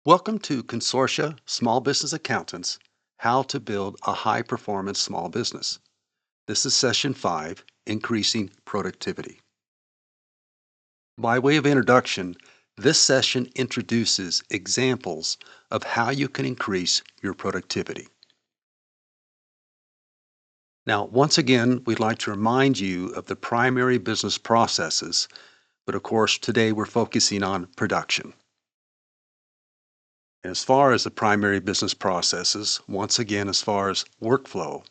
Welcome to Consortia Small Business Accountants, How to Build a High Performance Small Business. This is session 5, Increasing Productivity. By way of introduction, this session introduces examples of how you can increase your productivity. Now, once again, we'd like to remind you of the primary business processes, but of course, today we're focusing on production. As far as the primary business processes, once again, as far as workflow,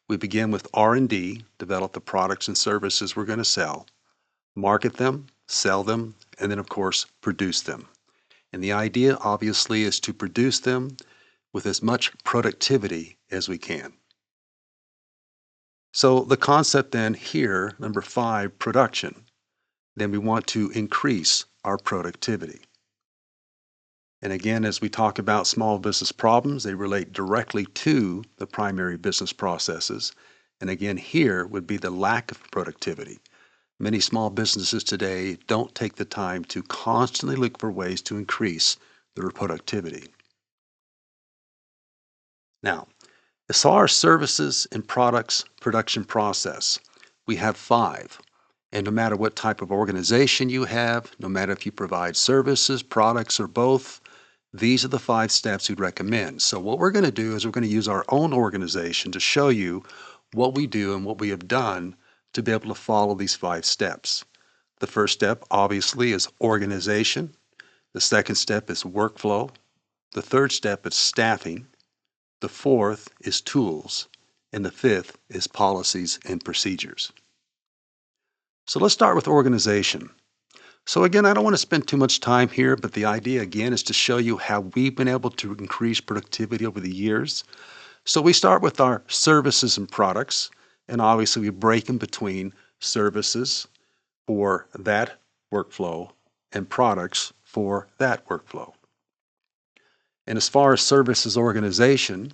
we begin with R&D, develop the products and services we're going to sell, market them, sell them, and then of course produce them. And the idea obviously is to produce them with as much productivity as we can. So the concept then here, number 5, production, then we want to increase our productivity. And again, as we talk about small business problems, they relate directly to the primary business processes. And again, here would be the lack of productivity. Many small businesses today don't take the time to constantly look for ways to increase their productivity. Now, as far as services and products production process, we have 5. And no matter what type of organization you have, no matter if you provide services, products, or both, these are the 5 steps we'd recommend. So what we're going to do is we're going to use our own organization to show you what we do and what we have done to be able to follow these 5 steps. The first step, obviously, is organization. The second step is workflow. The third step is staffing. The fourth is tools. And the fifth is policies and procedures. So let's start with organization. So again, I don't want to spend too much time here, but the idea again is to show you how we've been able to increase productivity over the years. So we start with our services and products, and obviously we break them between services for that workflow and products for that workflow. And as far as services organization,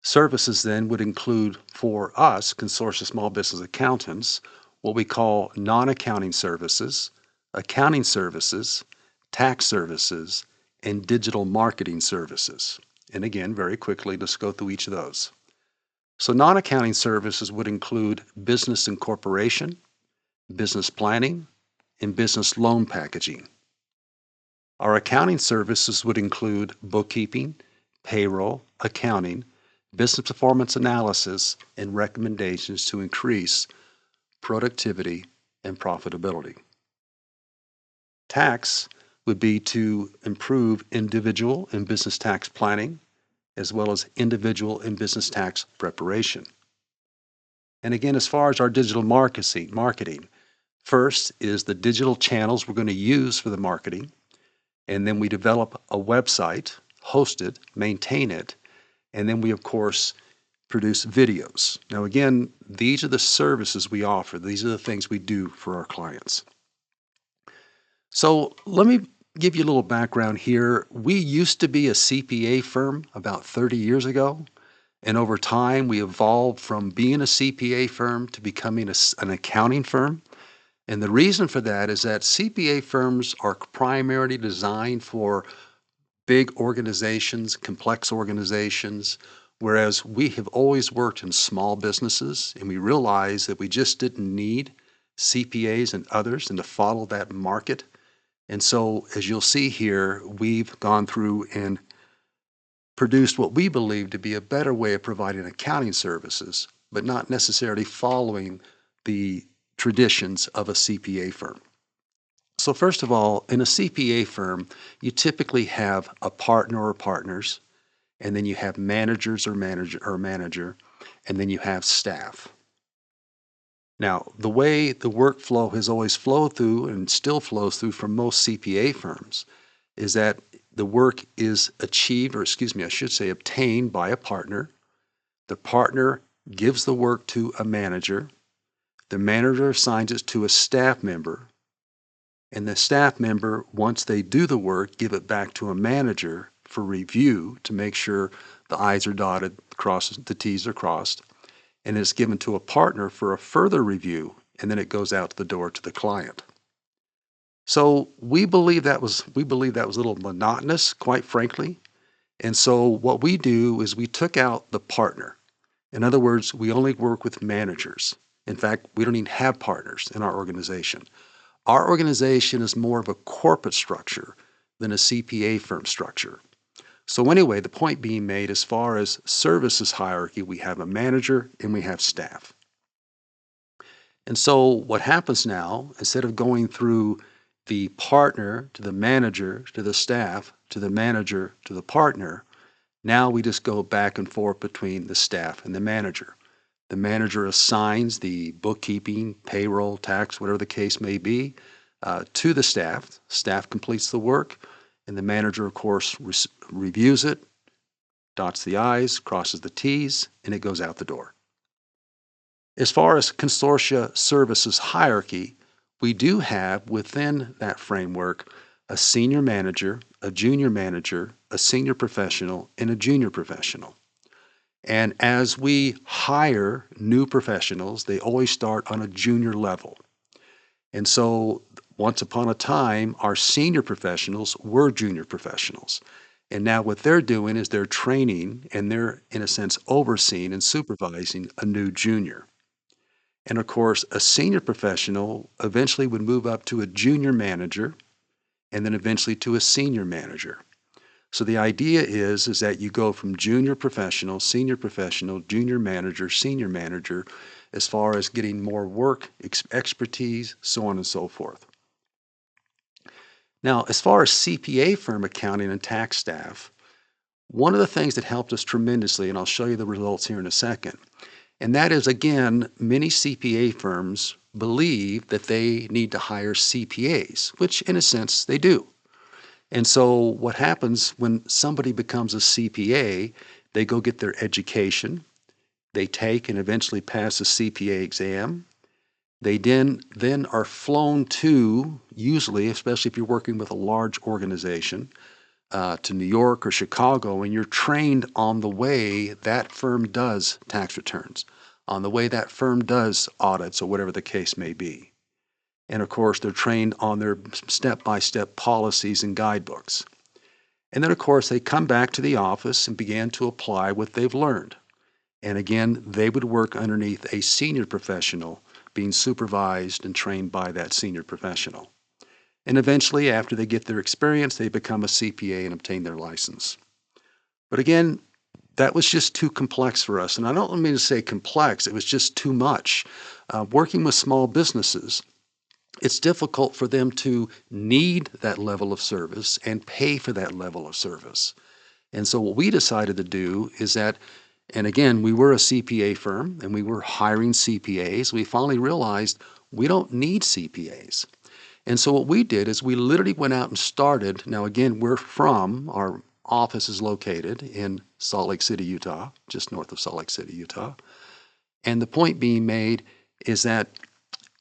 services then would include for us, Consortia Small Business Accountants, what we call non-accounting services, accounting services, tax services, and digital marketing services. And again, very quickly, let's go through each of those. So non-accounting services would include business incorporation, business planning, and business loan packaging. Our accounting services would include bookkeeping, payroll, accounting, business performance analysis, and recommendations to increase productivity and profitability. Tax would be to improve individual and business tax planning, as well as individual and business tax preparation. And again, as far as our digital marketing, first is the digital channels we're going to use for the marketing, and then we develop a website, host it, maintain it, and then we, of course, produce videos. Now, again, these are the services we offer. These are the things we do for our clients. So let me give you a little background here. We used to be a CPA firm about 30 years ago, and over time we evolved from being a CPA firm to becoming an accounting firm. And the reason for that is that CPA firms are primarily designed for big organizations, complex organizations, whereas we have always worked in small businesses, and we realized that we just didn't need CPAs and others and to follow that market. And so, as you'll see here, we've gone through and produced what we believe to be a better way of providing accounting services, but not necessarily following the traditions of a CPA firm. So first of all, in a CPA firm, you typically have a partner or partners, and then you have managers or manager, and then you have staff. Now, the way the workflow has always flowed through and still flows through for most CPA firms is that the work is achieved, or excuse me, I should say obtained by a partner. The partner gives the work to a manager. The manager assigns it to a staff member. And the staff member, once they do the work, give it back to a manager for review to make sure the I's are dotted, the T's are crossed, and it's given to a partner for a further review, and then it goes out the door to the client. So we believe that was a little monotonous, quite frankly. And so what we do is we took out the partner. In other words, we only work with managers. In fact, we don't even have partners in our organization. Our organization is more of a corporate structure than a CPA firm structure. So anyway, the point being made, as far as services hierarchy, we have a manager and we have staff. And so what happens now, instead of going through the partner to the manager to the staff to the manager to the partner, now we just go back and forth between the staff and the manager. The manager assigns the bookkeeping, payroll, tax, whatever the case may be, to the staff. Staff completes the work, and the manager, of course, reviews it, dots the I's, crosses the T's, and it goes out the door. As far as consortia services hierarchy, we do have within that framework a senior manager, a junior manager, a senior professional, and a junior professional. And as we hire new professionals, they always start on a junior level. And so once upon a time, our senior professionals were junior professionals. And now what they're doing is they're training and they're, in a sense, overseeing and supervising a new junior. And of course, a senior professional eventually would move up to a junior manager and then eventually to a senior manager. So the idea is that you go from junior professional, junior manager, senior manager, as far as getting more work, expertise, so on and so forth. Now, as far as CPA firm accounting and tax staff, one of the things that helped us tremendously, and I'll show you the results here in a second, and that is, again, many CPA firms believe that they need to hire CPAs, which in a sense they do. And so what happens when somebody becomes a CPA, they go get their education, they take and eventually pass a CPA exam. They then are flown to, usually, especially if you're working with a large organization, to New York or Chicago, and you're trained on the way that firm does tax returns, on the way that firm does audits or whatever the case may be. And of course, they're trained on their step-by-step policies and guidebooks. And then, of course, they come back to the office and begin to apply what they've learned. And again, they would work underneath a senior professional being supervised and trained by that senior professional. And eventually, after they get their experience, they become a CPA and obtain their license. But again, that was just too complex for us. And I don't mean to say complex, it was just too much. Working with small businesses, it's difficult for them to need that level of service and pay for that level of service. And so what we decided to do is that, and again, we were a CPA firm and we were hiring CPAs. We finally realized we don't need CPAs. And so what we did is we literally went out and started. Now, again, our office is located in Salt Lake City, Utah, just north of Salt Lake City, Utah. And the point being made is that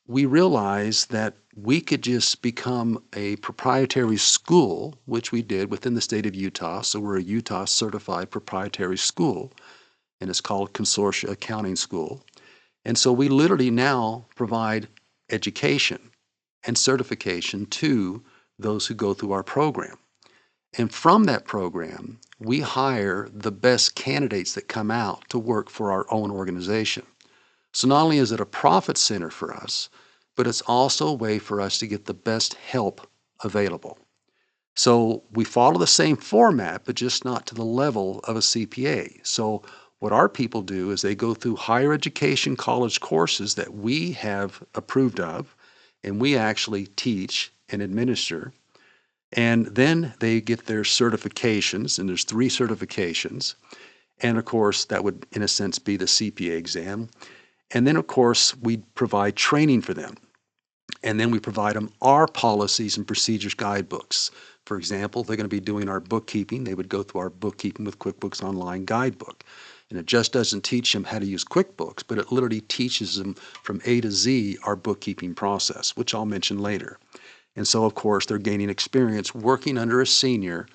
we realized that we could just become a proprietary school, which we did within the state of Utah. So we're a Utah certified proprietary school, and it's called Consortia Accounting School. And so we literally now provide education and certification to those who go through our program. And from that program, we hire the best candidates that come out to work for our own organization. So not only is it a profit center for us, but it's also a way for us to get the best help available. So we follow the same format, but just not to the level of a CPA. So what our people do is they go through higher education college courses that we have approved of, and we actually teach and administer. And then they get their certifications, and there's 3 certifications. And of course, that would, in a sense, be the CPA exam. And then, of course, we provide training for them. And then we provide them our policies and procedures guidebooks. For example, they're going to be doing our bookkeeping. They would go through our Bookkeeping with QuickBooks Online guidebook. And it just doesn't teach them how to use QuickBooks, but it literally teaches them from A to Z our bookkeeping process, which I'll mention later. And so, of course, they're gaining experience working under a senior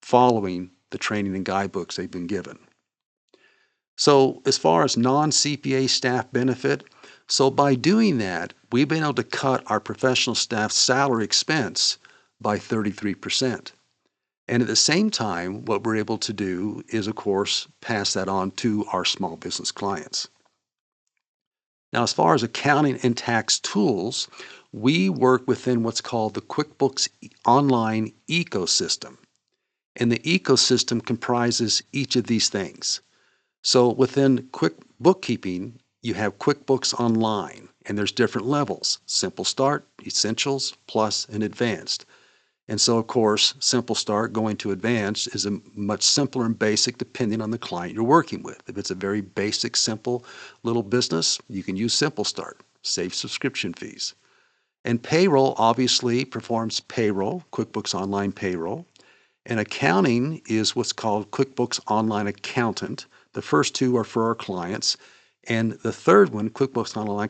following the training and guidebooks they've been given. So as far as non-CPA staff benefit, So by doing that, we've been able to cut our professional staff's salary expense by 33%. And at the same time, what we're able to do is, of course, pass that on to our small business clients. Now, as far as accounting and tax tools, we work within what's called the QuickBooks Online ecosystem. And the ecosystem comprises each of these things. So within Quick Bookkeeping, you have QuickBooks Online, and there's different levels: Simple Start, Essentials, Plus, and Advanced. And so, of course, Simple Start going to Advanced is a much simpler and basic depending on the client you're working with. If it's a very basic, simple little business, you can use Simple Start, save subscription fees. And Payroll obviously performs payroll, QuickBooks Online Payroll. And accounting is what's called QuickBooks Online Accountant. The first two are for our clients. And the third one, QuickBooks Online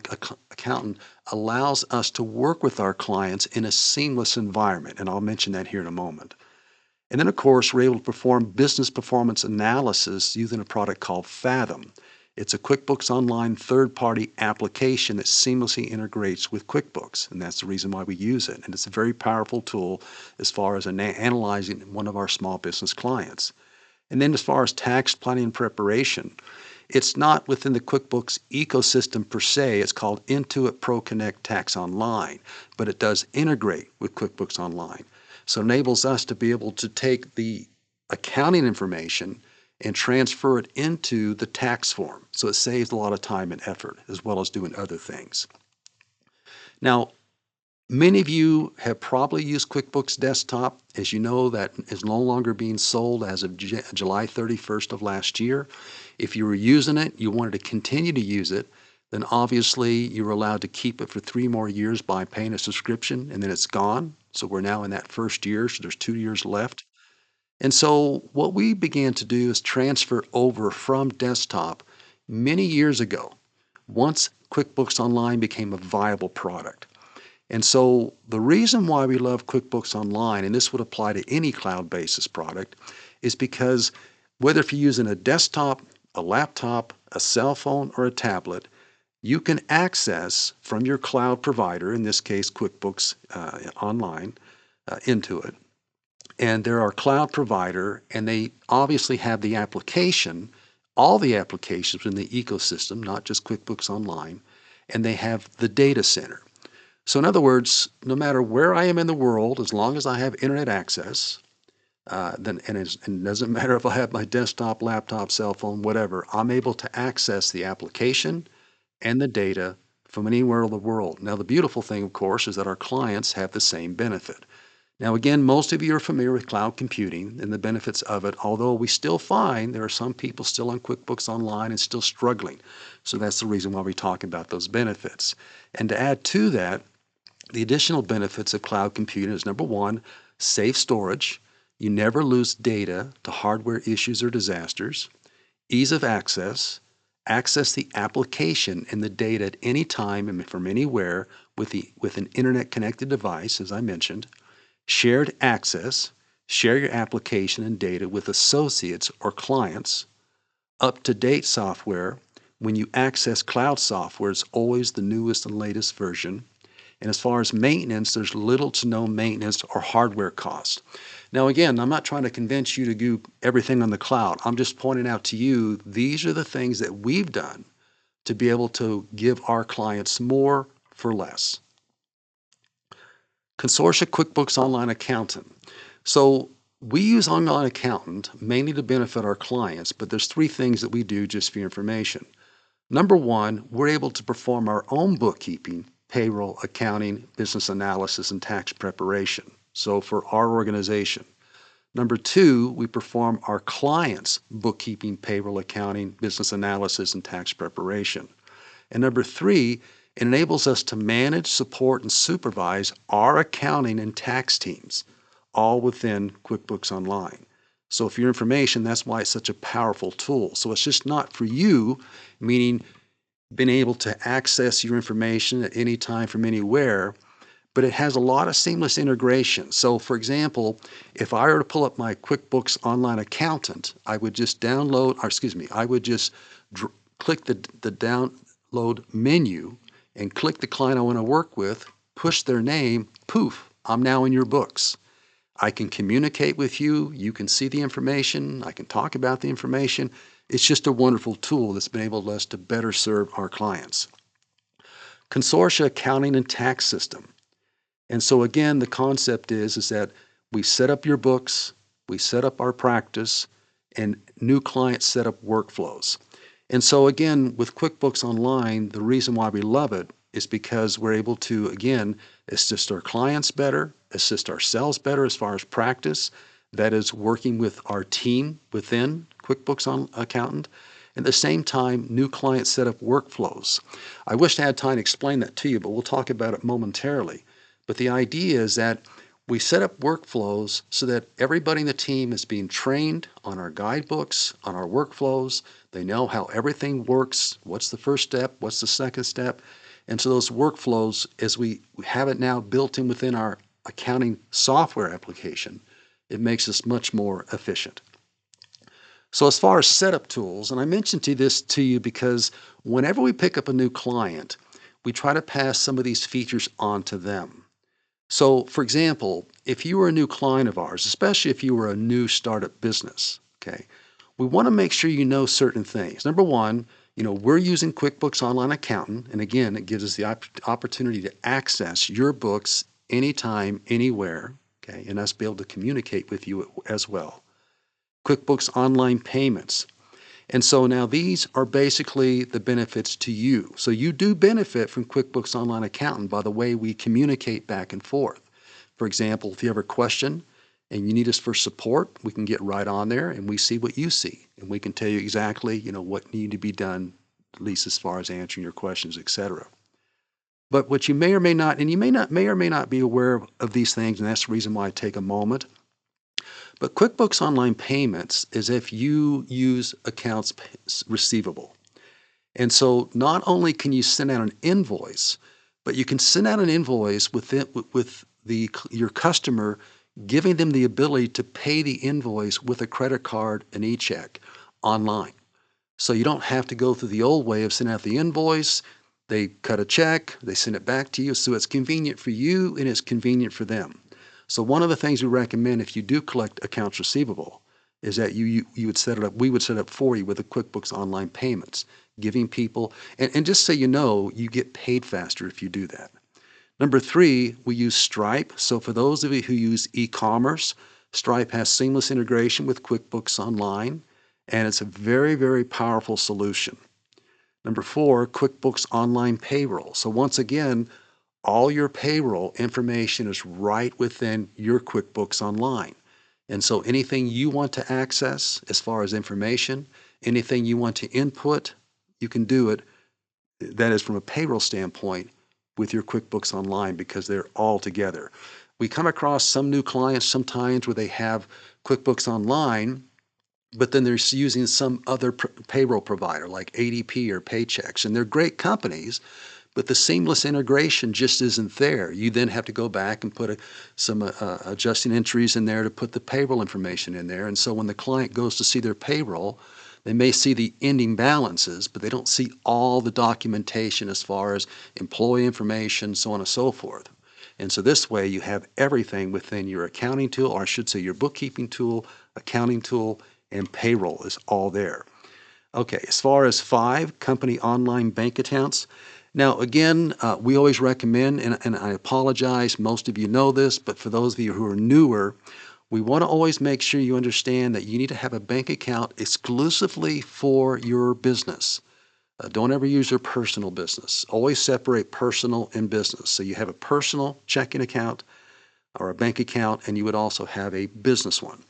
Accountant, allows us to work with our clients in a seamless environment. And I'll mention that here in a moment. And then, of course, we're able to perform business performance analysis using a product called Fathom. It's a QuickBooks Online third-party application that seamlessly integrates with QuickBooks, and that's the reason why we use it. And it's a very powerful tool as far as analyzing one of our small business clients. And then as far as tax planning and preparation, it's not within the QuickBooks ecosystem per se. It's called Intuit ProConnect Tax Online, but it does integrate with QuickBooks Online. So it enables us to be able to take the accounting information and transfer it into the tax form. So it saves a lot of time and effort, as well as doing other things. Now, many of you have probably used QuickBooks Desktop. As you know, that is no longer being sold as of July 31st of last year. If you were using it, you wanted to continue to use it, then obviously you were allowed to keep it for 3 more years by paying a subscription, and then it's gone. So we're now in that first year, so there's 2 years left. And so what we began to do is transfer over from desktop many years ago, once QuickBooks Online became a viable product. And so the reason why we love QuickBooks Online, and this would apply to any cloud-basis product, is because whether if you're using a desktop, a laptop, a cell phone, or a tablet, you can access from your cloud provider, in this case QuickBooks Online, Intuit. And they're our cloud provider, and they obviously have the application, all the applications in the ecosystem, not just QuickBooks Online, and they have the data center. So in other words, no matter where I am in the world, as long as I have internet access, and it doesn't matter if I have my desktop, laptop, cell phone, whatever, I'm able to access the application and the data from anywhere in the world. Now, the beautiful thing, of course, is that our clients have the same benefit. Now, again, most of you are familiar with cloud computing and the benefits of it, although we still find there are some people still on QuickBooks Online and still struggling. So that's the reason why we talk about those benefits. And to add to that, the additional benefits of cloud computing is, number one, safe storage. You never lose data to hardware issues or disasters. Ease of access. Access the application and the data at any time and from anywhere with an internet-connected device, as I mentioned. Shared access. Share your application and data with associates or clients. Up-to-date software. When you access cloud software, it's always the newest and latest version. And as far as maintenance, there's little to no maintenance or hardware cost. Now, again, I'm not trying to convince you to do everything on the cloud. I'm just pointing out to you, these are the things that we've done to be able to give our clients more for less. Consortia QuickBooks Online Accountant. So we use Online Accountant mainly to benefit our clients, but there's 3 things that we do just for your information. Number one, we're able to perform our own bookkeeping, payroll, accounting, business analysis, and tax preparation. So for our organization. Number two, we perform our clients' bookkeeping, payroll, accounting, business analysis, and tax preparation. And number three, it enables us to manage, support, and supervise our accounting and tax teams, all within QuickBooks Online. So for your information, that's why it's such a powerful tool. So it's just not for you, meaning being able to access your information at any time from anywhere, but it has a lot of seamless integration. So for example, if I were to pull up my QuickBooks Online Accountant, I would just I would just click the download menu, and click the client I want to work with, push their name, poof, I'm now in your books. I can communicate with you. You can see the information. I can talk about the information. It's just a wonderful tool that's been able us to better serve our clients. Consortia accounting and tax system. And so again, the concept is that we set up your books, we set up our practice, and new clients set up workflows. And so again, with QuickBooks Online, the reason why we love it is because we're able to, again, assist our clients better, assist ourselves better as far as practice, that is working with our team within QuickBooks Accountant. At the same time, new client setup workflows. I wish I had time to explain that to you, but we'll talk about it momentarily. But the idea is that we set up workflows so that everybody in the team is being trained on our guidebooks, on our workflows. They know how everything works, what's the first step, what's the second step. And so those workflows, as we have it now built in within our accounting software application, it makes us much more efficient. So as far as setup tools, and I mentioned this to you because whenever we pick up a new client, we try to pass some of these features on to them. So for example, if you were a new client of ours, especially if you were a new startup business, okay, we want to make sure you know certain things. Number one, we're using QuickBooks Online Accountant, and again, it gives us the opportunity to access your books anytime, anywhere, okay, and us be able to communicate with you as well. QuickBooks Online Payments. And so now these are basically the benefits to you. So you do benefit from QuickBooks Online Accountant by the way we communicate back and forth. For example, if you have a question and you need us for support, we can get right on there and we see what you see. And we can tell you exactly, what needs to be done, at least as far as answering your questions, etc. But what you may or may not, and you may or may not be aware of these things, and that's the reason why I take a moment. But QuickBooks Online Payments is if you use accounts receivable. And so not only can you send out an invoice, but you can send out an invoice with your customer, giving them the ability to pay the invoice with a credit card and e-check online. So you don't have to go through the old way of sending out the invoice. They cut a check, they send it back to you. So it's convenient for you and it's convenient for them. So one of the things we recommend if you do collect accounts receivable is that you would set it up, we would set up for you with the QuickBooks Online Payments, giving people, and just so you know, you get paid faster if you do that. Number 3, we use Stripe. So for those of you who use e-commerce, Stripe has seamless integration with QuickBooks Online, and it's a very, very powerful solution. Number 4, QuickBooks Online Payroll. So once again, all your payroll information is right within your QuickBooks Online. And so anything you want to access as far as information, anything you want to input, you can do it, that is from a payroll standpoint, with your QuickBooks Online because they're all together. We come across some new clients sometimes where they have QuickBooks Online, but then they're using some other payroll provider like ADP or Paychex, and they're great companies, but the seamless integration just isn't there. You then have to go back and put some adjusting entries in there to put the payroll information in there. And so when the client goes to see their payroll, they may see the ending balances, but they don't see all the documentation as far as employee information, so on and so forth. And so this way you have everything within your accounting tool, or I should say your bookkeeping tool, accounting tool, and payroll is all there. Okay, as far as 5, company online bank accounts. Now, again, we always recommend, and I apologize, most of you know this, but for those of you who are newer, we want to always make sure you understand that you need to have a bank account exclusively for your business. Don't ever use your personal business. Always separate personal and business. So you have a personal checking account or a bank account, and you would also have a business one.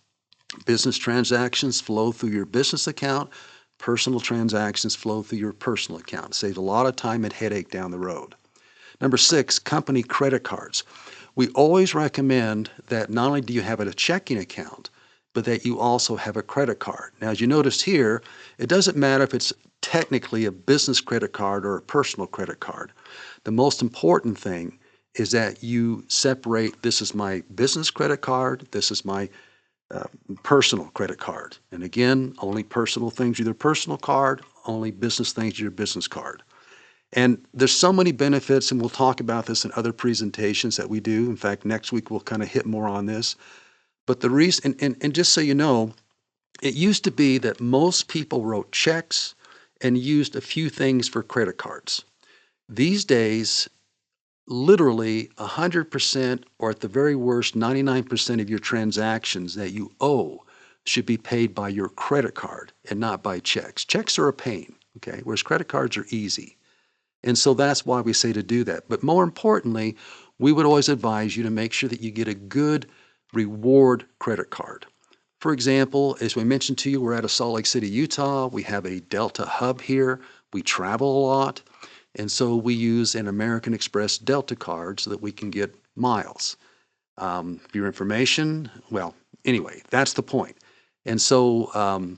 Business transactions flow through your business account. Personal transactions flow through your personal account. Saves a lot of time and headache down the road. Number 6, company credit cards. We always recommend that not only do you have a checking account, but that you also have a credit card. Now, as you notice here, it doesn't matter if it's technically a business credit card or a personal credit card. The most important thing is that you separate, this is my business credit card, this is my personal credit card. And again, only personal things are your personal card, only business things are your business card. And there's so many benefits, and we'll talk about this in other presentations that we do. In fact, next week we'll kind of hit more on this. But the reason, and just so you know, it used to be that most people wrote checks and used a few things for credit cards. These days, literally 100%, or at the very worst 99% of your transactions that you owe should be paid by your credit card and not by checks. Checks are a pain, okay, whereas credit cards are easy. And so that's why we say to do that. But more importantly, we would always advise you to make sure that you get a good reward credit card. For example, as we mentioned to you, we're out of Salt Lake City, Utah. We have a Delta hub here. We travel a lot. And so we use an American Express Delta card so that we can get miles. For your information, well, anyway, that's the point. And so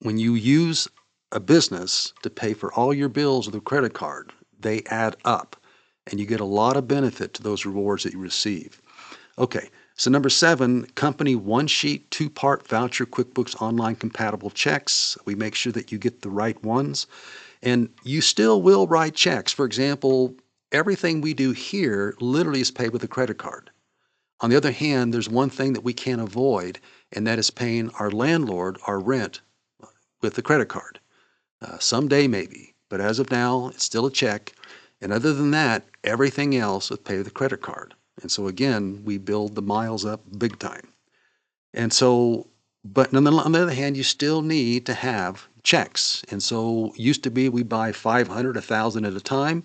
when you use a business to pay for all your bills with a credit card, they add up, and you get a lot of benefit to those rewards that you receive. Okay, so number 7, company one-sheet, 2-part voucher QuickBooks Online compatible checks. We make sure that you get the right ones. And you still will write checks. For example, everything we do here literally is paid with a credit card. On the other hand, there's one thing that we can't avoid, and that is paying our landlord our rent with the credit card. Someday maybe, but as of now, it's still a check. And other than that, everything else is paid with a credit card. And so again, we build the miles up big time. And so, but on the other hand, you still need to have checks. And so used to be we buy 500, 1,000 at a time,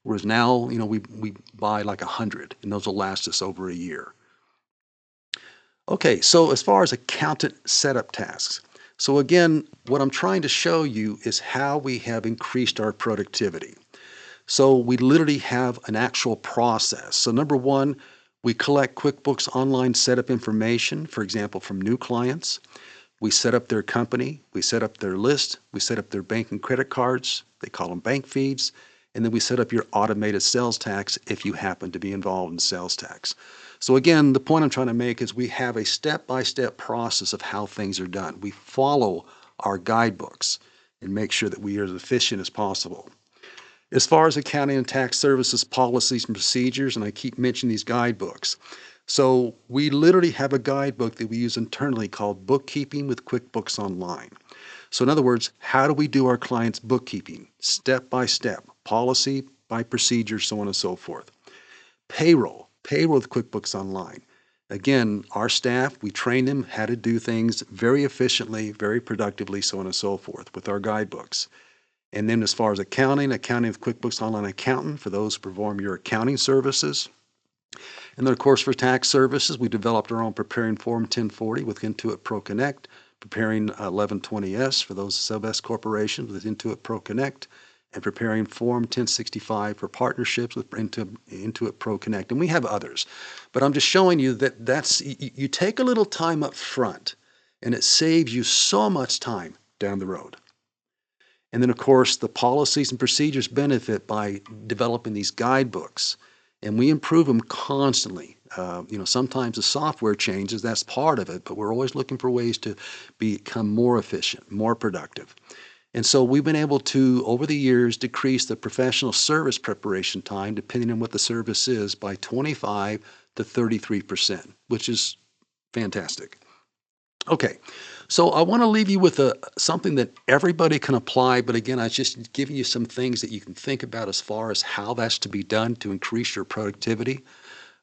whereas now, we buy like 100, and those will last us over a year. Okay, so as far as accountant setup tasks. So again, what I'm trying to show you is how we have increased our productivity. So we literally have an actual process. So number 1, we collect QuickBooks Online setup information, for example, from new clients. We set up their company, we set up their list, we set up their bank and credit cards, they call them bank feeds, and then we set up your automated sales tax if you happen to be involved in sales tax. So again, the point I'm trying to make is we have a step-by-step process of how things are done. We follow our guidebooks and make sure that we are as efficient as possible. As far as accounting and tax services policies and procedures, and I keep mentioning these guidebooks. So we literally have a guidebook that we use internally called Bookkeeping with QuickBooks Online. So in other words, how do we do our clients' bookkeeping? Step by step, policy by procedure, so on and so forth. Payroll with QuickBooks Online. Again, our staff, we train them how to do things very efficiently, very productively, so on and so forth with our guidebooks. And then as far as accounting with QuickBooks Online Accountant for those who perform your accounting services. And then, of course, for tax services, we developed our own Preparing Form 1040 with Intuit Pro Connect, Preparing 1120S for those sub-S corporations with Intuit Pro Connect, and Preparing Form 1065 for partnerships with Intuit Pro Connect. And we have others. But I'm just showing you that you take a little time up front, and it saves you so much time down the road. And then, of course, the policies and procedures benefit by developing these guidebooks. And we improve them constantly. Sometimes the software changes, that's part of it, but we're always looking for ways to become more efficient, more productive. And so we've been able to, over the years, decrease the professional service preparation time, depending on what the service is, by 25 to 33%, which is fantastic. Okay, so I want to leave you with something that everybody can apply, but again, I was just giving you some things that you can think about as far as how that's to be done to increase your productivity.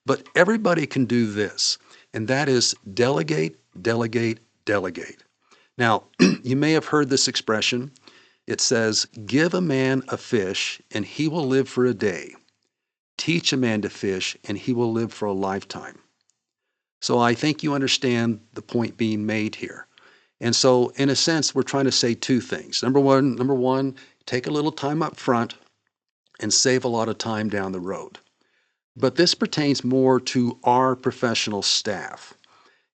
But everybody can do this, and that is delegate, delegate, delegate. Now, you may have heard this expression. It says, give a man a fish, and he will live for a day. Teach a man to fish, and he will live for a lifetime. So I think you understand the point being made here. And so in a sense, we're trying to say two things. Number one, take a little time up front and save a lot of time down the road. But this pertains more to our professional staff.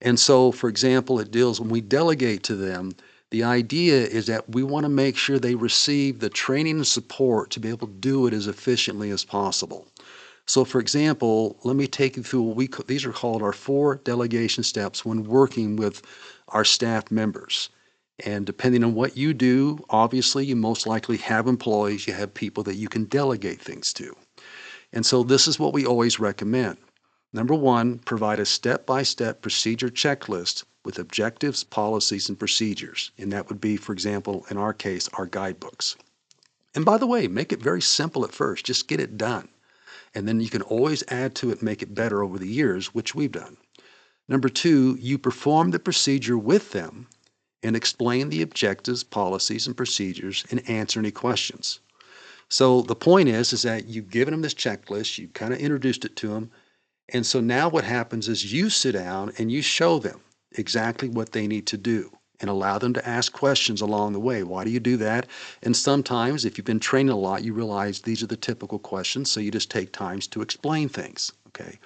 And so, for example, it deals when we delegate to them, the idea is that we want to make sure they receive the training and support to be able to do it as efficiently as possible. So for example, let me take you through these are called our 4 delegation steps when working with our staff members. And depending on what you do, obviously, you most likely have employees, you have people that you can delegate things to. And so this is what we always recommend. Number one, provide a step-by-step procedure checklist with objectives, policies, and procedures. And that would be, for example, in our case, our guidebooks. And by the way, make it very simple at first. Just get it done. And then you can always add to it, make it better over the years, which we've done. Number two, you perform the procedure with them and explain the objectives, policies, and procedures and answer any questions. So the point is that you've given them this checklist, you kind of introduced it to them, and so now what happens is you sit down and you show them exactly what they need to do and allow them to ask questions along the way. Why do you do that? And sometimes, if you've been training a lot, you realize these are the typical questions, so you just take times to explain things, okay?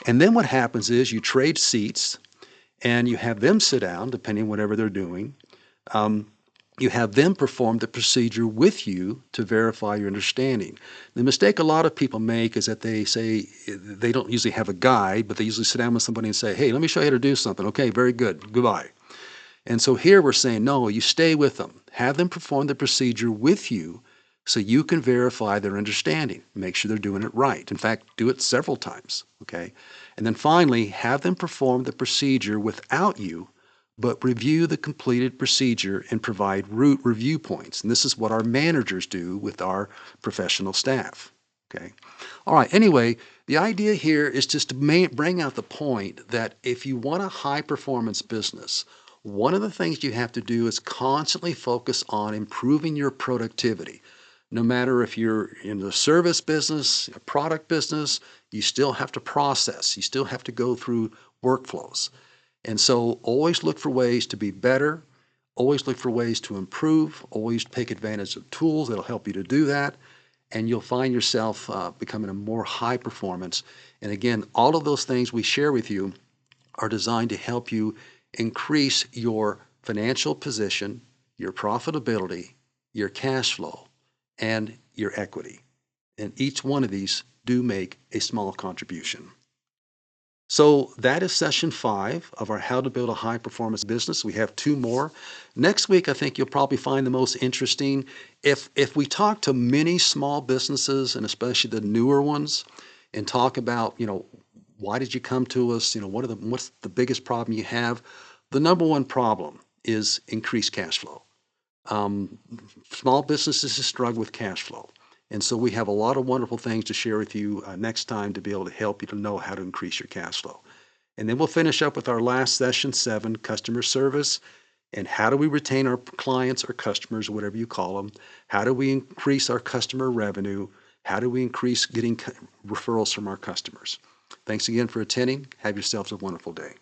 And then what happens is you trade seats and you have them sit down, depending on whatever they're doing. You have them perform the procedure with you to verify your understanding. The mistake a lot of people make is that they say they don't usually have a guide, but they usually sit down with somebody and say, hey, let me show you how to do something. Okay, very good. Goodbye. And so here we're saying, no, you stay with them. Have them perform the procedure with you so you can verify their understanding. Make sure they're doing it right. In fact, do it several times, okay? And then finally, have them perform the procedure without you, but review the completed procedure and provide root review points. And this is what our managers do with our professional staff, okay? All right, anyway, the idea here is just to bring out the point that if you want a high-performance business, one of the things you have to do is constantly focus on improving your productivity. No matter if you're in the service business, a product business, you still have to process. You still have to go through workflows. And so always look for ways to be better, always look for ways to improve, always take advantage of tools that'll help you to do that, and you'll find yourself becoming a more high performance. And again, all of those things we share with you are designed to help you increase your financial position, your profitability, your cash flow, and your equity. And each one of these do make a small contribution. So that is session 5 of our How to Build a High Performance Business. We have 2 more. Next week, I think you'll probably find the most interesting. If we talk to many small businesses, and especially the newer ones, and talk about, why did you come to us? What's the biggest problem you have? The number one problem is increased cash flow. Small businesses struggle with cash flow. And so we have a lot of wonderful things to share with you next time to be able to help you to know how to increase your cash flow. And then we'll finish up with our last session 7, customer service, and how do we retain our clients or customers, whatever you call them? How do we increase our customer revenue? How do we increase getting referrals from our customers? Thanks again for attending. Have yourselves a wonderful day.